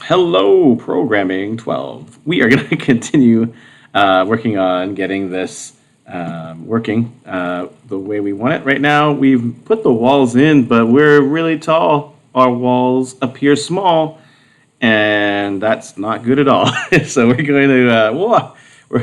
Hello, Programming 12. We are going to continue working on getting this working the way we want it. Right now, we've put the walls in, but we're really tall. Our walls appear small, and that's not good at all. So we're going to,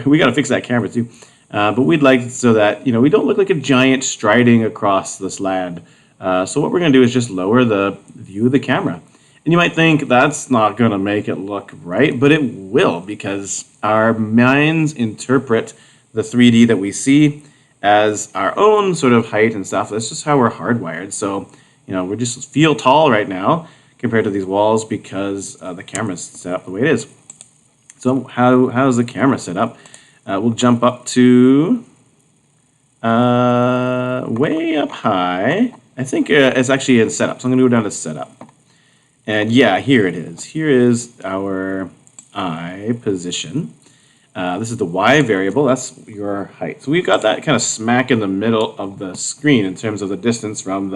we got to fix that camera too. But we'd like so that, we don't look like a giant striding across this land. So what we're going to do is just lower the view of the camera. And you might think that's not going to make it look right, but it will because our minds interpret the 3D that we see as our own sort of height and stuff. That's just how we're hardwired. So, we just feel tall right now compared to these walls because the camera's set up the way it is. So how's the camera set up? We'll jump up to way up high. I think it's actually in setup. So I'm going to go down to setup. And yeah, here it is. Here is our eye position. This is the Y variable. That's your height. So we've got that kind of smack in the middle of the screen in terms of the distance from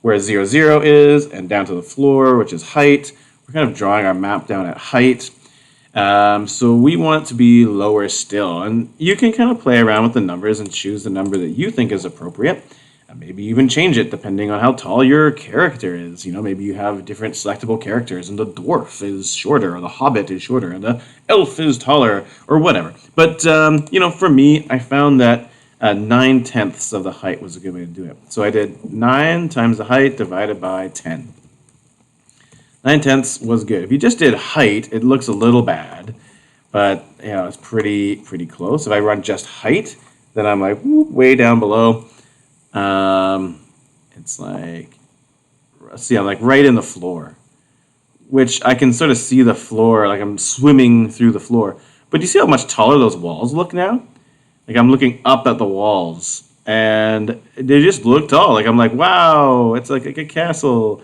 where 0, 0 is and down to the floor, which is height. We're kind of drawing our map down at height. So we want it to be lower still. And you can kind of play around with the numbers and choose the number that you think is appropriate. And maybe even change it depending on how tall your character is. Maybe you have different selectable characters, and the dwarf is shorter, or the hobbit is shorter, and the elf is taller, or whatever. But, for me, I found that 9/10 of the height was a good way to do it. So I did 9 times the height divided by 10. 9/10 was good. If you just did height, it looks a little bad, but, it's pretty close. If I run just height, then I'm like way down below. It's like, see, I'm like right in the floor, which I can sort of see the floor, like I'm swimming through the floor. But do you see how much taller those walls look now? Like I'm looking up at the walls, and they just look tall. Like I'm like, wow, it's like a castle.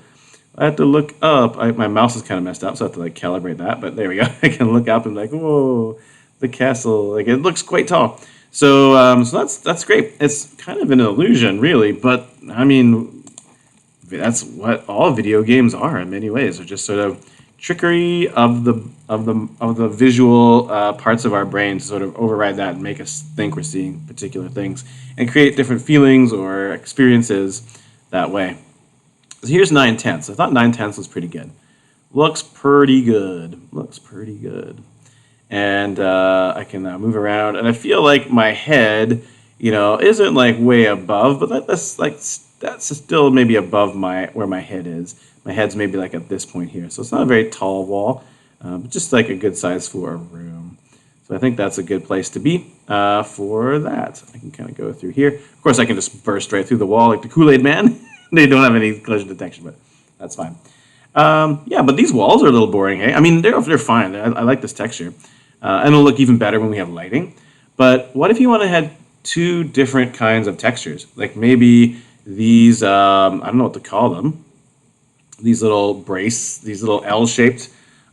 I have to look up. My mouse is kind of messed up, so I have to like calibrate that. But there we go. I can look up and like, whoa, the castle. Like it looks quite tall. So that's great. It's kind of an illusion, really, but I mean, that's what all video games are in many ways. They're just sort of trickery of the visual parts of our brain to sort of override that and make us think we're seeing particular things and create different feelings or experiences that way. So here's 9/10. I thought 9/10 was pretty good. Looks pretty good. And I can move around, and I feel like my head, isn't like way above, but that's still maybe above where my head is. My head's maybe like at this point here, so it's not a very tall wall, but just like a good size for a room. So I think that's a good place to be for that. I can kind of go through here. Of course, I can just burst right through the wall like the Kool-Aid Man. They don't have any collision detection, but that's fine. But these walls are a little boring, hey? I mean, they're fine. I like this texture. And it'll look even better when we have lighting. But what if you want to have 2 different kinds of textures? Like maybe these, I don't know what to call them. These little L-shaped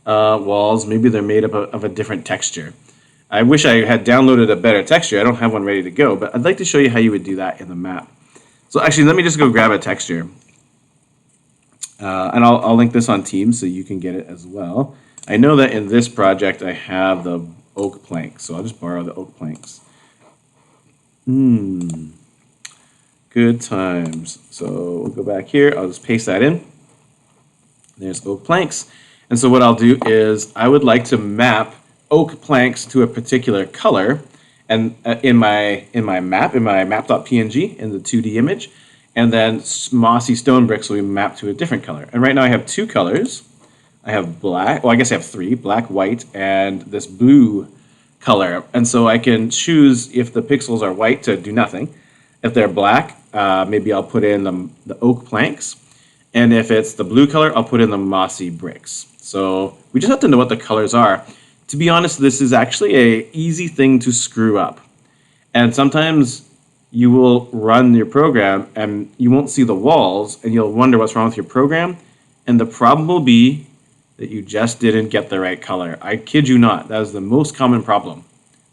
walls, maybe they're made up of a different texture. I wish I had downloaded a better texture. I don't have one ready to go, but I'd like to show you how you would do that in the map. So actually, let me just go grab a texture. And I'll link this on Teams so you can get it as well. I know that in this project I have the oak planks, so I'll just borrow the oak planks. Good times. So we'll go back here. I'll just paste that in. There's oak planks. And so what I'll do is I would like to map oak planks to a particular color, and in my map.png in the 2D image, and then mossy stone bricks will be mapped to a different color. And right now I have 2 colors. I have black, I guess I have 3, black, white, and this blue color. And so I can choose if the pixels are white to do nothing. If they're black, maybe I'll put in the oak planks. And if it's the blue color, I'll put in the mossy bricks. So we just have to know what the colors are. To be honest, this is actually an easy thing to screw up. And sometimes you will run your program and you won't see the walls and you'll wonder what's wrong with your program. And the problem will be that you just didn't get the right color. I kid you not. That is the most common problem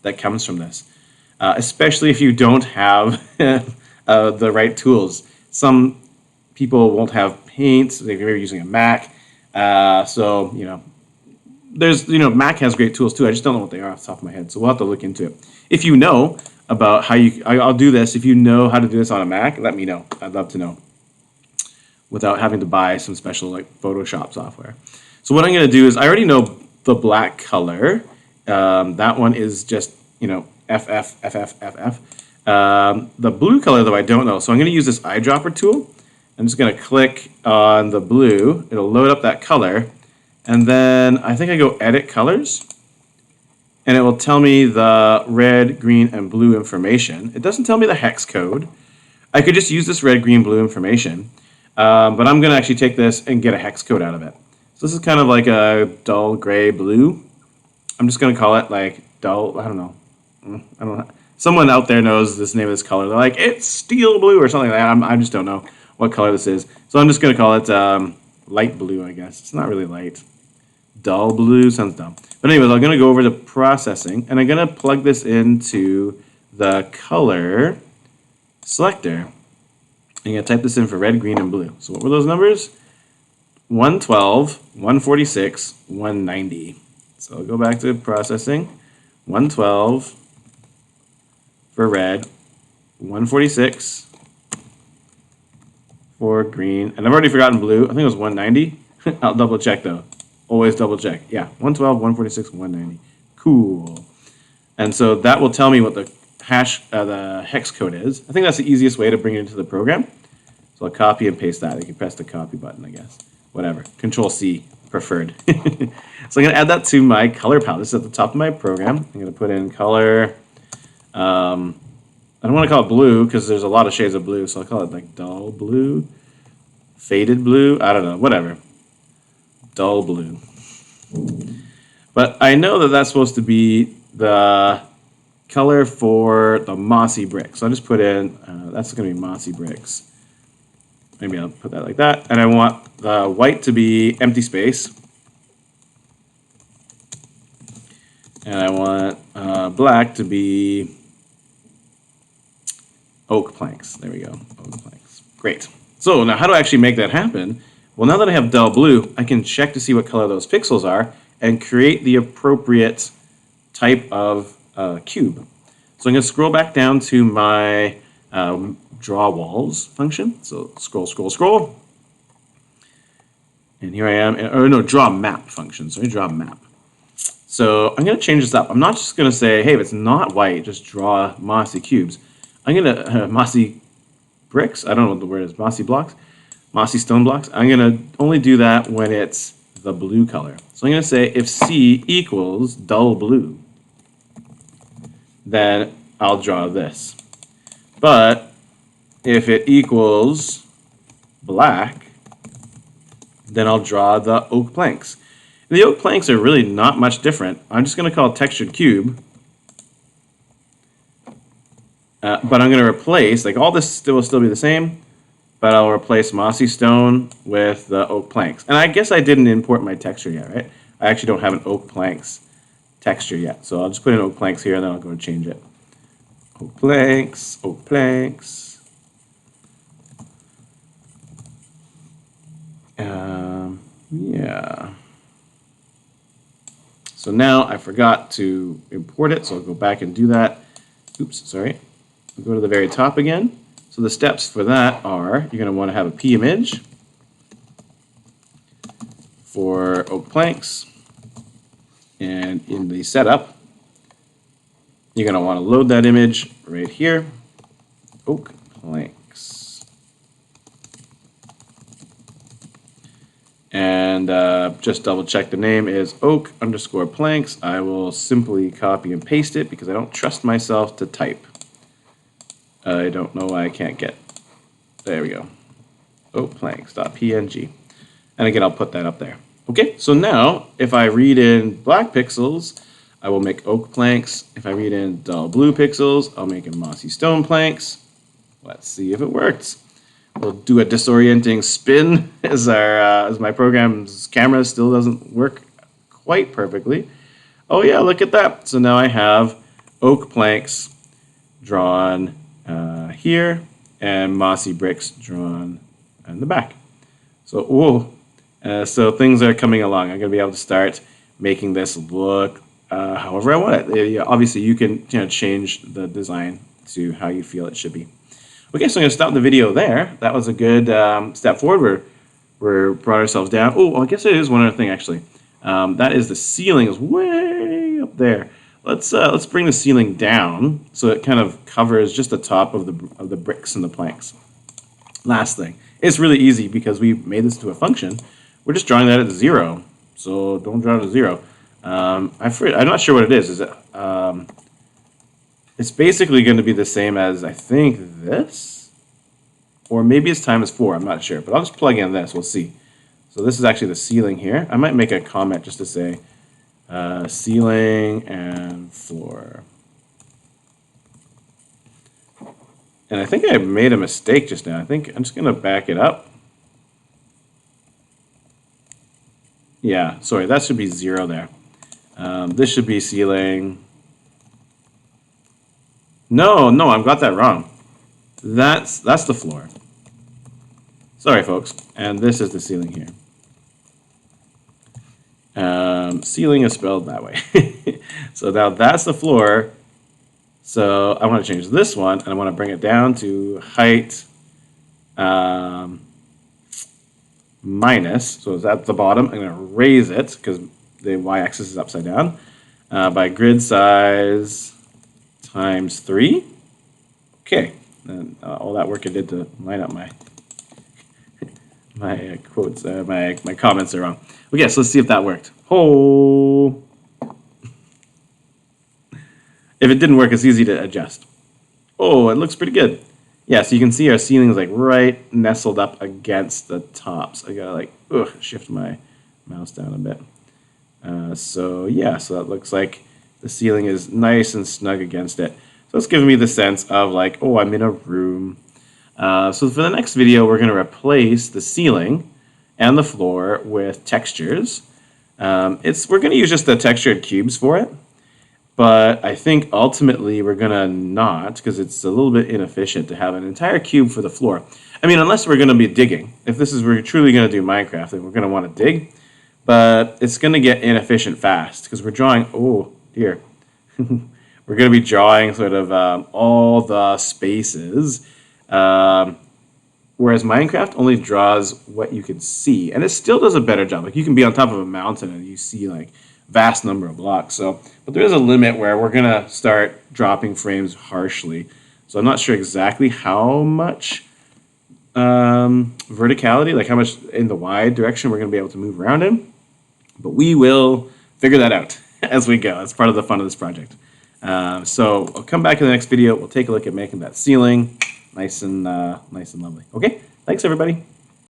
that comes from this, especially if you don't have the right tools. Some people won't have paint. They're using a Mac. So, there's, Mac has great tools too. I just don't know what they are off the top of my head. So we'll have to look into it. If you know about how I'll do this. If you know how to do this on a Mac, let me know. I'd love to know without having to buy some special like Photoshop software. So what I'm going to do is I already know the black color. That one is just, FF. The blue color, though, I don't know. So I'm going to use this eyedropper tool. I'm just going to click on the blue. It'll load up that color. And then I think I go Edit Colors. And it will tell me the red, green, and blue information. It doesn't tell me the hex code. I could just use this red, green, blue information. But I'm going to actually take this and get a hex code out of it. So this is kind of like a dull gray blue. I'm just going to call it like dull, I don't know. Someone out there knows this name of this color. They're like, it's steel blue or something like that. I just don't know what color this is. So I'm just going to call it light blue, I guess. It's not really light. Dull blue sounds dumb. But anyways, I'm going to go over to processing, and I'm going to plug this into the color selector. I'm going to type this in for red, green, and blue. So what were those numbers? 112, 146, 190. So I'll go back to processing. 112 for red, 146 for green, and I've already forgotten blue. I think it was 190. I'll double check though. Always double check. Yeah, 112, 146, 190. Cool. And so that will tell me what the hex code is. I think that's the easiest way to bring it into the program. So I'll copy and paste that. You can press the copy button, I guess. Whatever. Control C preferred. So I'm going to add that to my color palette. This is at the top of my program. I'm going to put in color. I don't want to call it blue because there's a lot of shades of blue. So I'll call it like dull blue, faded blue. I don't know. Whatever. Dull blue. But I know that that's supposed to be the color for the mossy brick. So I'll just put in, that's going to be mossy bricks. Maybe I'll put that like that. And I want the white to be empty space. And I want black to be oak planks. There we go. Oak planks. Great. So now how do I actually make that happen? Well, now that I have dull blue, I can check to see what color those pixels are and create the appropriate type of cube. So I'm going to scroll back down to my draw walls function. So scroll, scroll, scroll. And here I am. Or no, draw map function. So draw map. So I'm going to change this up. I'm not just going to say, hey, if it's not white, just draw mossy cubes. I'm going to mossy bricks. I don't know what the word is. Mossy blocks. Mossy stone blocks. I'm going to only do that when it's the blue color. So I'm going to say if C equals dull blue, then I'll draw this. But if it equals black, then I'll draw the oak planks. And the oak planks are really not much different. I'm just going to call it textured cube. But I'm going to replace, like all this will still be the same, but I'll replace mossy stone with the oak planks. And I guess I didn't import my texture yet, right? I actually don't have an oak planks texture yet. So I'll just put in oak planks here and then I'll go and change it. Oak planks, oak planks. Yeah. So now I forgot to import it, so I'll go back and do that. Oops, sorry. I'll go to the very top again. So the steps for that are, you're going to want to have a P image for oak planks. And in the setup, you're going to want to load that image right here, oak planks. And just double check the name is oak underscore planks. I will simply copy and paste it because I don't trust myself to type. I don't know why I can't get. There we go. Oakplanks.png. And again, I'll put that up there. Okay, so now if I read in black pixels, I will make oak planks. If I read in dull blue pixels, I'll make a mossy stone planks. Let's see if it works. We'll do a disorienting spin as my program's camera still doesn't work quite perfectly. Oh yeah, look at that. So now I have oak planks drawn here and mossy bricks drawn in the back. So, whoa. So things are coming along. I'm going to be able to start making this look however I want it. Obviously, you can change the design to how you feel it should be. Okay, so I'm going to stop the video there. That was a good step forward. We're brought ourselves down. Oh, I guess it is one other thing actually. That is the ceiling is way up there. Let's bring the ceiling down so it kind of covers just the top of the bricks and the planks. Last thing, it's really easy because we made this into a function. We're just drawing that at 0, so don't draw it at 0. I'm not sure what it is. Is it? It's basically going to be the same as I think this, or maybe it's times 4. I'm not sure, but I'll just plug in this. We'll see. So this is actually the ceiling here. I might make a comment just to say ceiling and floor. And I think I made a mistake just now. I think I'm just going to back it up. Yeah, sorry, that should be 0 there. This should be ceiling. No, I've got that wrong. That's the floor. Sorry, folks. And this is the ceiling here. Ceiling is spelled that way. So now that's the floor. So I want to change this one, and I want to bring it down to height minus. So it's at the bottom. I'm going to raise it because the y-axis is upside down by grid size times 3. Okay, and all that work I did to line up my quotes, my comments are wrong. Okay, so let's see if that worked. Oh. If it didn't work, it's easy to adjust. Oh, it looks pretty good. Yeah, so you can see our ceiling is like right nestled up against the tops. I gotta like shift my mouse down a bit. So yeah, so that looks like the ceiling is nice and snug against it. So it's giving me the sense of like, oh, I'm in a room. So for the next video, we're gonna replace the ceiling and the floor with textures. We're gonna use just the textured cubes for it. But I think ultimately we're going to not, because it's a little bit inefficient to have an entire cube for the floor. I mean, unless we're going to be digging. If we're truly going to do Minecraft, then we're going to want to dig. But it's going to get inefficient fast, because we're drawing, oh dear. We're going to be drawing sort of all the spaces. Whereas Minecraft only draws what you can see. And it still does a better job. Like you can be on top of a mountain and you see like vast number of blocks. But there is a limit where we're gonna start dropping frames harshly. So I'm not sure exactly how much verticality, like how much in the Y direction we're gonna be able to move around in. But we will figure that out as we go. That's part of the fun of this project. So I'll come back in the next video. We'll take a look at making that ceiling nice and lovely. Okay, thanks everybody.